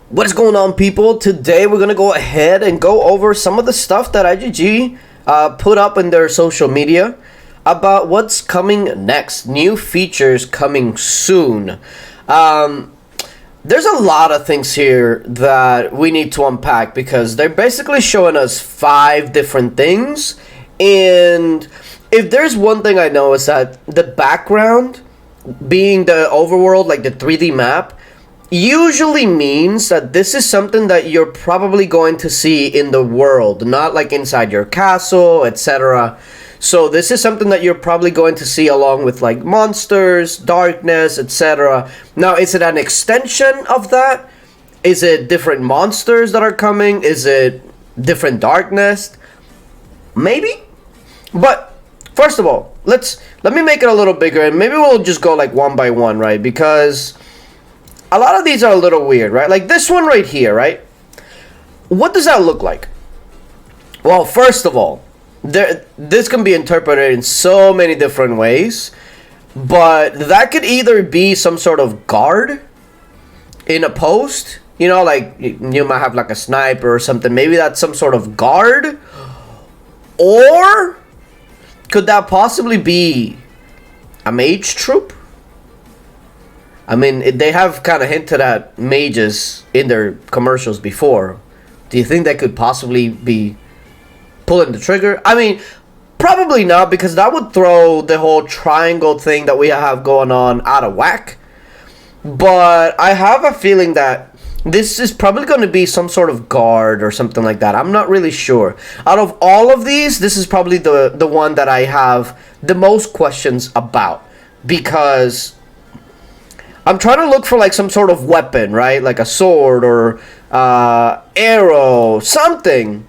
What is going on, people? Today we're gonna go ahead and go over some of the stuff that IGG put up in their social media about what's coming next. New features coming soon. There's a lot of things here that we need to unpack because they're basically showing us 5 different things. And if there's one thing I know is that the background being the overworld, like the 3D map, usually means that this is something that you're probably going to see in the world, not like inside your castle, etc. So this is something that you're probably going to see along with like monsters, darkness, etc. Now, is it an extension of that? Is it different monsters that are coming? Is it different darkness? Maybe. But first of all, let me make it a little bigger, and maybe we'll just go like one by one, right? Because a lot of these are a little weird, right? Like this one right here, right? What does that look like? Well, first of all, this can be interpreted in so many different ways, but that could either be some sort of guard in a post, you know, like you might have like a sniper or something. Maybe that's some sort of guard. Or could that possibly be a mage troop? I mean, they have kind of hinted at mages in their commercials before. Do you think they could possibly be pulling the trigger? I mean, probably not, because that would throw the whole triangle thing that we have going on out of whack. But I have a feeling that this is probably going to be some sort of guard or something like that. I'm not really sure. Out of all of these, this is probably the one that I have the most questions about, because I'm trying to look for like some sort of weapon, right? Like a sword or arrow, something.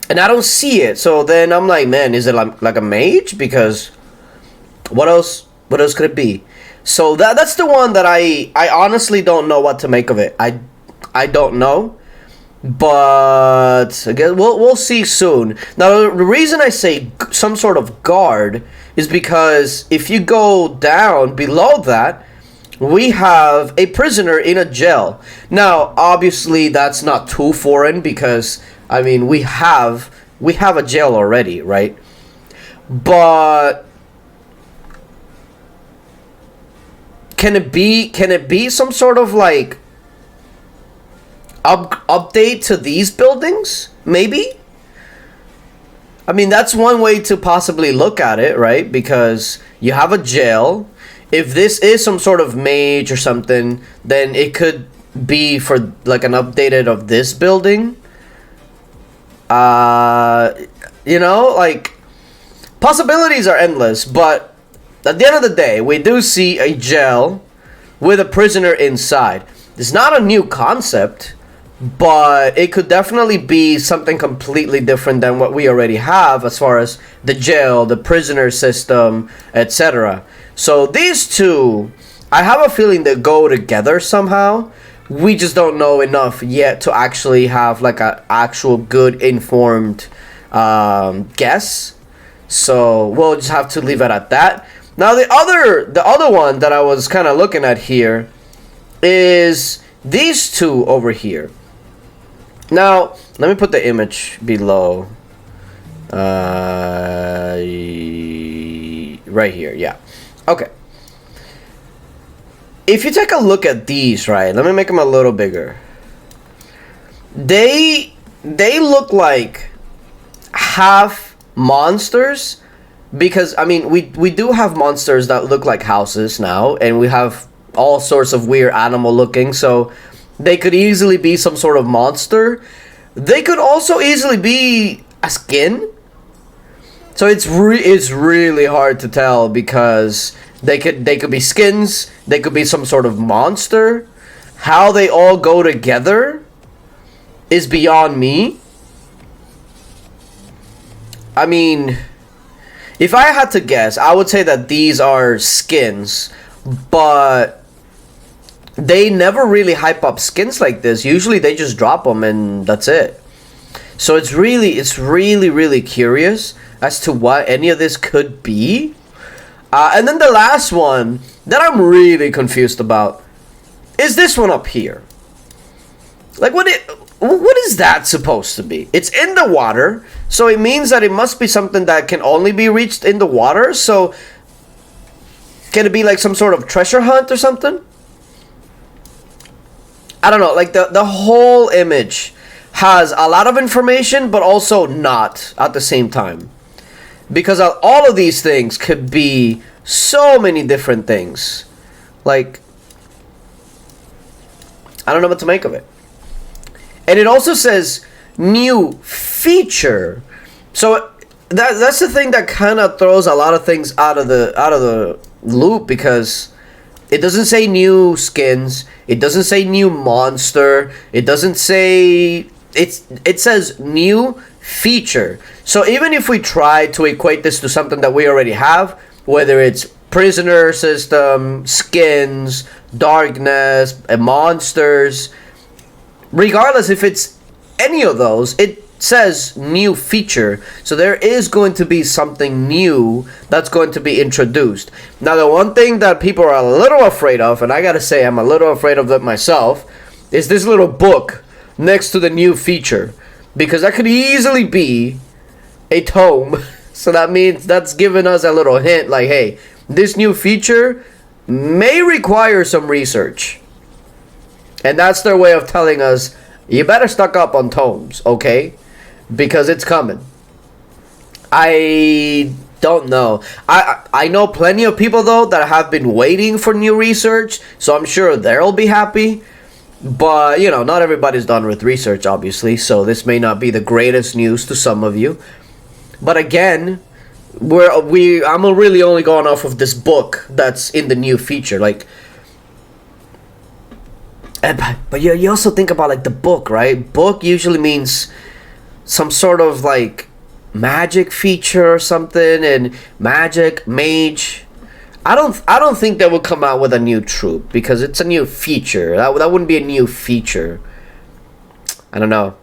And I don't see it. So then I'm like, man, is it like a mage? Because what else could it be? So that's the one that I honestly don't know what to make of it. I don't know. But again, we'll see soon. Now, the reason I say some sort of guard is because if you go down below that, we have a prisoner in a jail. Now, obviously, that's not too foreign because, I mean, we have a jail already, right? But can it be some sort of like update to these buildings? Maybe. I mean, that's one way to possibly look at it, right? Because you have a jail. If this is some sort of mage or something, then it could be for like an updated of this building. You know, like possibilities are endless, but at the end of the day, we do see a jail with a prisoner inside. It's not a new concept, but it could definitely be something completely different than what we already have as far as the jail, the prisoner system, etc. So these two, I have a feeling they go together somehow. We just don't know enough yet to actually have like an actual good informed guess. So we'll just have to leave it at that. Now the other one that I was kind of looking at here is these two over here. Now let me put the image below. Right here, yeah. Okay. If you take a look at these, right, let me make them a little bigger. They look like half monsters, because I mean we do have monsters that look like houses now, and we have all sorts of weird animal looking, so they could easily be some sort of monster. They could also easily be a skin. So it's really hard to tell, because they could be skins, they could be some sort of monster. How they all go together is beyond me. I mean, if I had to guess, I would say that these are skins, but they never really hype up skins like this. Usually they just drop them and that's it. So it's really curious as to what any of this could be. And then the last one that I'm really confused about is this one up here. Like, what is that supposed to be? It's in the water, so it means that it must be something that can only be reached in the water. So can it be like some sort of treasure hunt or something? I don't know. Like, the whole image has a lot of information, but also not at the same time, because all of these things could be so many different things. Like, I don't know what to make of it. And it also says new feature. So that's the thing that kind of throws a lot of things out of the loop, because it doesn't say new skins, it doesn't say new monster, it doesn't say it says new feature. So even if we try to equate this to something that we already have, whether it's prisoner system, skins, darkness, and monsters, regardless if it's any of those, it says new feature. So there is going to be something new that's going to be introduced. Now, the one thing that people are a little afraid of, and I gotta say I'm a little afraid of it myself, is this little book next to the new feature, because that could easily be a tome. So that means that's giving us a little hint, like, hey, this new feature may require some research. And that's their way of telling us, you better stock up on tomes, okay? Because it's coming. I don't know. I know plenty of people, though, that have been waiting for new research, so I'm sure they'll be happy. But, you know, not everybody's done with research, obviously, so this may not be the greatest news to some of you. But again, I'm really only going off of this book that's in the new feature. Like, but you also think about, like, the book, right? Book usually means some sort of, like, magic feature or something, and magic, mage. I don't think they will come out with a new troop, because it's a new feature. That wouldn't be a new feature. I don't know.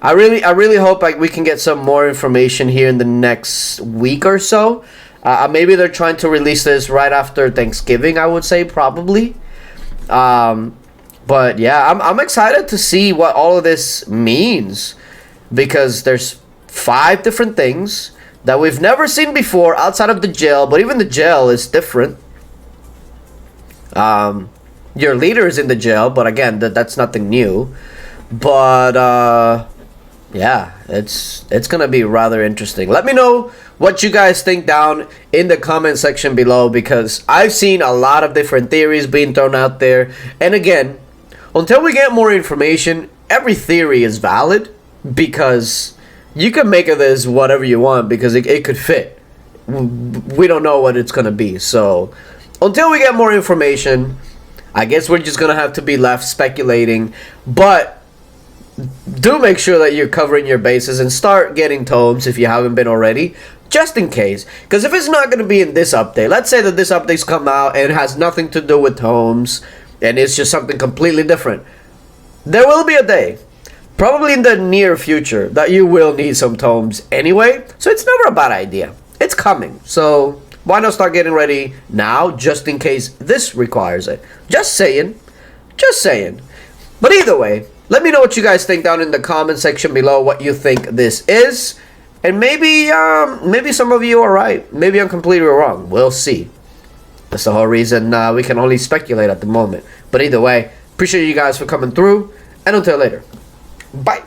I really hope, like, we can get some more information here in the next week or so. Maybe they're trying to release this right after Thanksgiving, I would say, probably. But yeah, I'm excited to see what all of this means, because there's 5 different things that we've never seen before outside of the gel, but even the gel is different. Your leader is in the gel, but again, that's nothing new. But yeah, it's gonna be rather interesting. Let me know what you guys think down in the comment section below, because I've seen a lot of different theories being thrown out there. And again, until we get more information, every theory is valid, because you can make of this whatever you want, because it could fit. We don't know what it's gonna be. So until we get more information, I guess we're just gonna have to be left speculating. But do make sure that you're covering your bases and start getting tomes if you haven't been already, just in case. Because if it's not going to be in this update, let's say that this update's come out and it has nothing to do with tomes, and it's just something completely different, there will be a day, probably in the near future, that you will need some tomes anyway. So it's never a bad idea. It's coming. So why not start getting ready now, just in case this requires it? Just saying. Just saying. But either way, let me know what you guys think down in the comment section below, what you think this is. And maybe some of you are right. Maybe I'm completely wrong. We'll see. That's the whole reason we can only speculate at the moment. But either way, appreciate you guys for coming through. And until later. Bye.